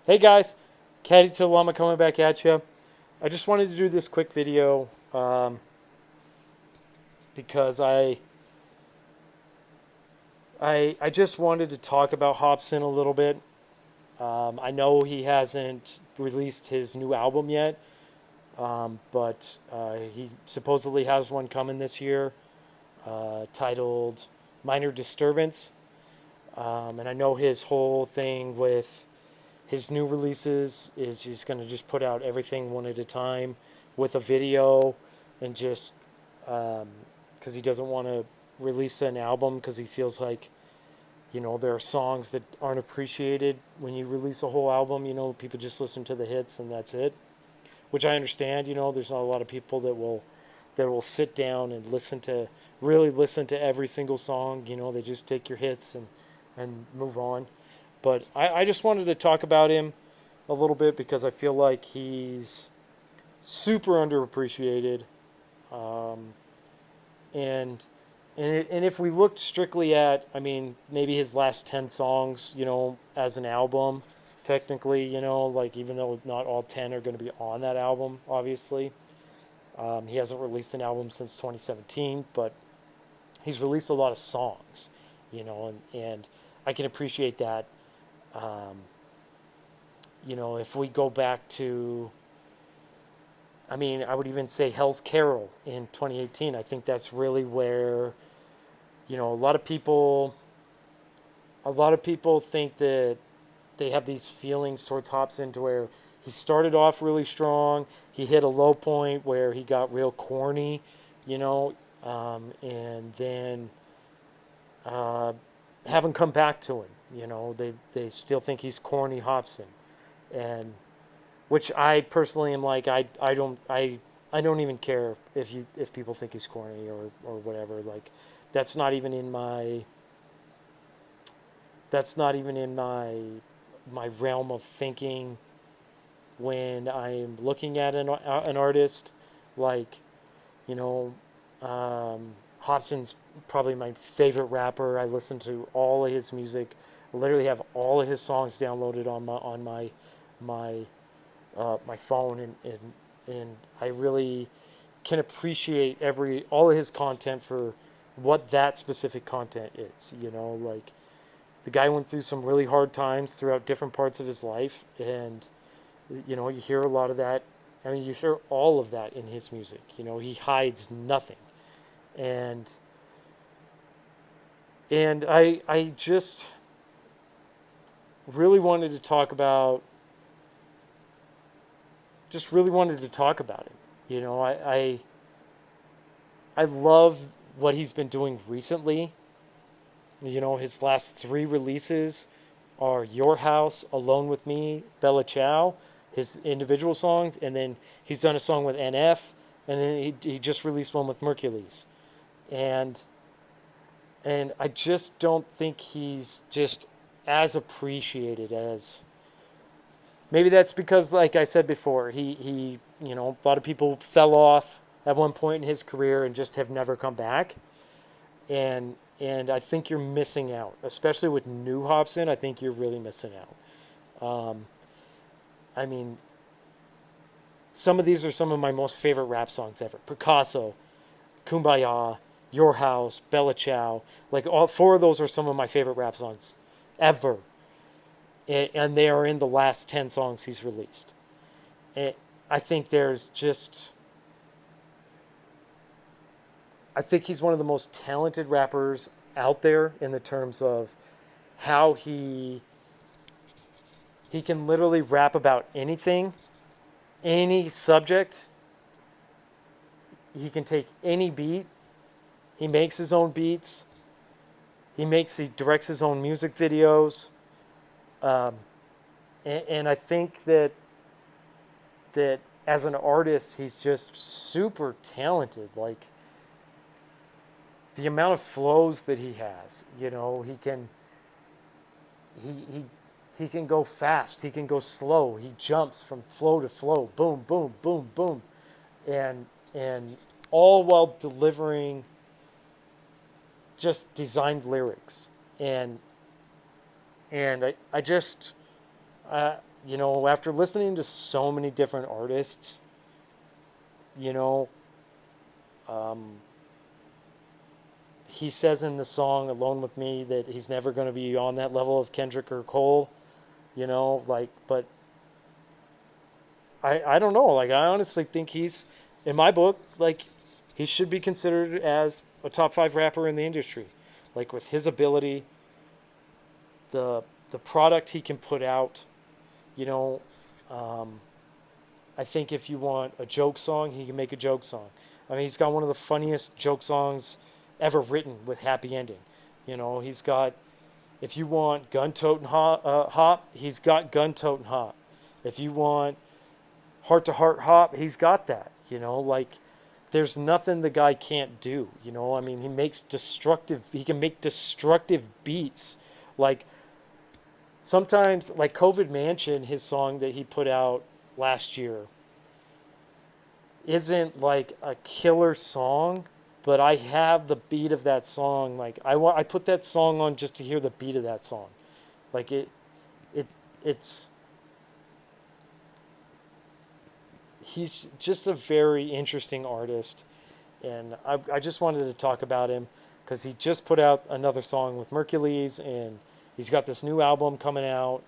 Hey guys, Caddy to Llama coming back at you. I just wanted to do this quick video because I just wanted to talk about Hopsin a little bit. I know he hasn't released his new album yet, but he supposedly has one coming this year titled Minor Disturbance. And I know his whole thing with his new releases is he's going to just put out everything one at a time with a video and just because he doesn't want to release an album because he feels like there are songs that aren't appreciated when you release a whole album. People just listen to the hits and that's it, which I understand. There's not a lot of people that will sit down and really listen to every single song. They just take your hits and move on. But I just wanted to talk about him a little bit because I feel like he's super underappreciated. And and if we looked strictly at, I mean, maybe his last 10 songs, as an album, technically, like even though not all 10 are going to be on that album, obviously. He hasn't released an album since 2017, but he's released a lot of songs, and I can appreciate that. Um, if we go back to, I mean, I would even say Hell's Carol in 2018. I think that's really where, a lot of people think that they have these feelings towards Hopsin to where he started off really strong. He hit a low point where he got real corny, and then haven't come back to him. They still think he's corny Hopsin, and which I personally am like I don't even care if people think he's corny or whatever. Like that's not even in my my realm of thinking when I'm looking at an artist. Like you know Hopsin's probably my favorite rapper. I listen to all of his music. I literally have all of his songs downloaded on my phone, and I really can appreciate all of his content for what that specific content is. Like the guy went through some really hard times throughout different parts of his life, and you hear a lot of that. I mean, you hear all of that in his music. He hides nothing, and I just really wanted to talk about it. I love what he's been doing recently. His last three releases are Your House, Alone with Me, Bella Ciao, his individual songs, and then he's done a song with NF, and then he just released one with Mercules. And I just don't think he's just as appreciated as, maybe that's because, like I said before, he a lot of people fell off at one point in his career and just have never come back. And I think you're missing out, especially with new Hopsin. I think you're really missing out. I mean, some of these are some of my most favorite rap songs ever. Picasso, Kumbaya, Your House, Bella Ciao. Like all four of those are some of my favorite rap songs ever. And they are in the last 10 songs he's released. And I think I think he's one of the most talented rappers out there in the terms of how he can literally rap about anything, any subject. He can take any beat. He makes his own beats. He directs his own music videos. And I think that as an artist, he's just super talented. Like the amount of flows that he has, he can go fast, he can go slow, he jumps from flow to flow, boom, boom, boom, boom, and all while delivering just designed lyrics. And I just after listening to so many different artists, you know, um, he says in the song "Alone with Me" that he's never going to be on that level of Kendrick or Cole. But I don't know. Like, I honestly think he's, in my book, like, he should be considered as a top five rapper in the industry. Like, with his ability, the product he can put out, you know, um, I think if you want a joke song, he can make a joke song. I mean, he's got one of the funniest joke songs ever written with happy ending. He's got, if you want gun toting hop, he's got gun toting hop. If you want heart to heart hop, he's got that. Like, there's nothing the guy can't do. I mean, he can make destructive beats. Like, sometimes, like COVID Mansion, his song that he put out last year, isn't like a killer song, but I have the beat of that song. Like, I put that song on just to hear the beat of that song. Like, it it's he's just a very interesting artist, and I just wanted to talk about him because he just put out another song with Mercules, and he's got this new album coming out,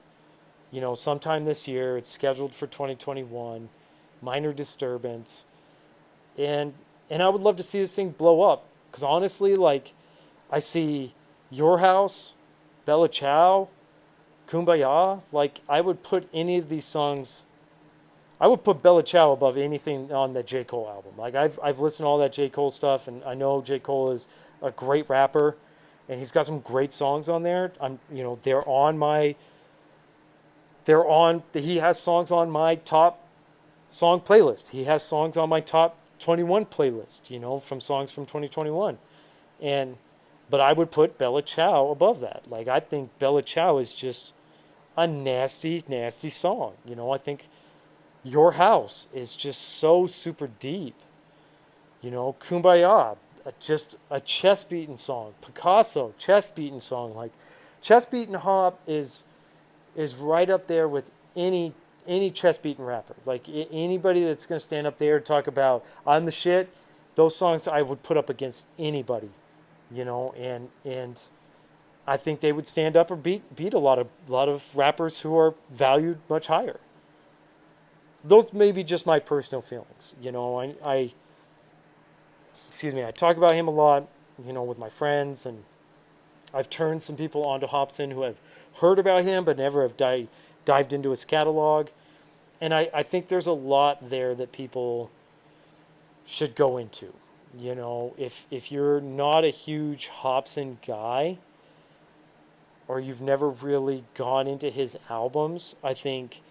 sometime this year. It's scheduled for 2021, Minor Disturbance, and I would love to see this thing blow up because honestly, like, I see Your House, Bella Ciao, Kumbaya. Like, I would put any of these songs. I would put Bella Ciao above anything on the J. Cole album. Like, I've listened to all that J. Cole stuff, and I know J. Cole is a great rapper, and he's got some great songs on there. He has songs on my top song playlist. He has songs on my top 21 playlist, from songs from 2021. But I would put Bella Ciao above that. Like, I think Bella Ciao is just a nasty, nasty song. I think Your House is just so super deep. Kumbaya, just a chest beating song. Picasso, chest beating song. Like, chest beating hop is right up there with any chest beating rapper. Like, anybody that's going to stand up there and talk about I'm the shit, those songs I would put up against anybody. And I think they would stand up or beat a lot of rappers who are valued much higher. Those may be just my personal feelings. I excuse me, I talk about him a lot, with my friends, and I've turned some people onto Hopsin who have heard about him but never have dived into his catalog. And I think there's a lot there that people should go into. If you're not a huge Hopsin guy, or you've never really gone into his albums, I think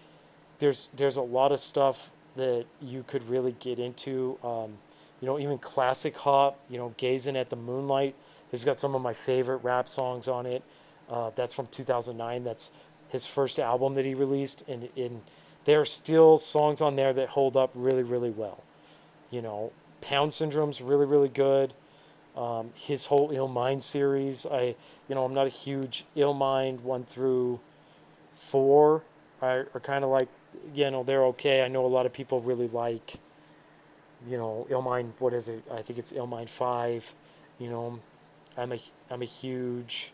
there's a lot of stuff that you could really get into. Even classic hop, Gazing at the Moonlight has got some of my favorite rap songs on it. That's from 2009. That's his first album that he released. And there are still songs on there that hold up really, really well. Pound Syndrome's really, really good. His whole Ill Mind series, I'm not a huge Ill Mind 1 through 4 are kind of like, they're okay. I know a lot of people really like, Ill Mind, what is it? I think it's Ill Mind 5. I'm a huge,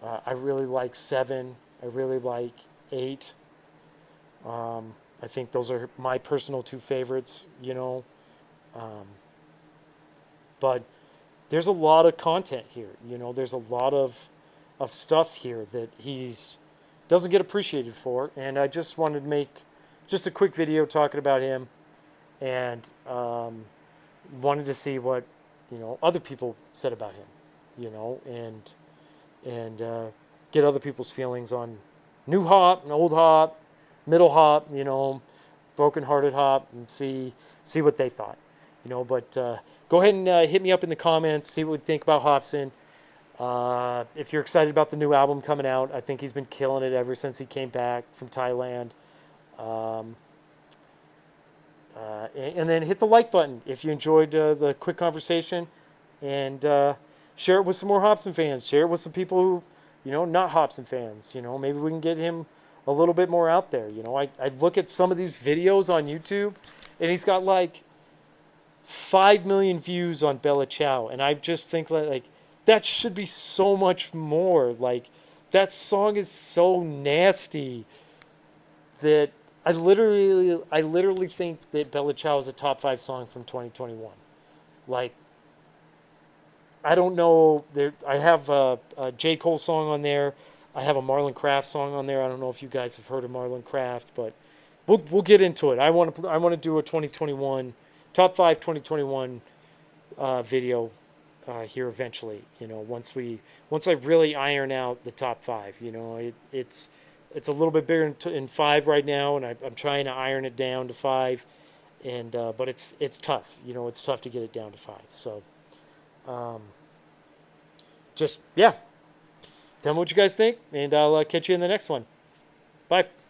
I really like 7. I really like 8. I think those are my personal 2 favorites, but there's a lot of content here. There's a lot of stuff here that he's doesn't get appreciated for, and I just wanted to make just a quick video talking about him, and wanted to see what other people said about him, and get other people's feelings on new hop and old hop, middle hop, broken hearted hop, and see what they thought. But go ahead and hit me up in the comments, see what you think about Hopsin. If you're excited about the new album coming out, I think he's been killing it ever since he came back from Thailand. And then hit the like button if you enjoyed the quick conversation, and share it with some more Hopsin fans. Share it with some people who, not Hopsin fans. Maybe we can get him a little bit more out there. You know, I look at some of these videos on YouTube, and he's got like 5 million views on Bella Ciao, and I just think like that should be so much more. Like that song is so nasty that I literally think that Bella Ciao is a top 5 song from 2021. Like I don't know. There, I have a J. Cole song on there. I have a Marlon Craft song on there. I don't know if you guys have heard of Marlon Craft, but we'll get into it. I want to do a 2021 top 5 2021 video here eventually. You know, once I really iron out the top 5. You know, it's a little bit bigger in 5 right now, and I'm trying to iron it down to 5. And but it's tough. You know, it's tough to get it down to 5. So. Um, just yeah, tell me what you guys think, and I'll catch you in the next one. Bye.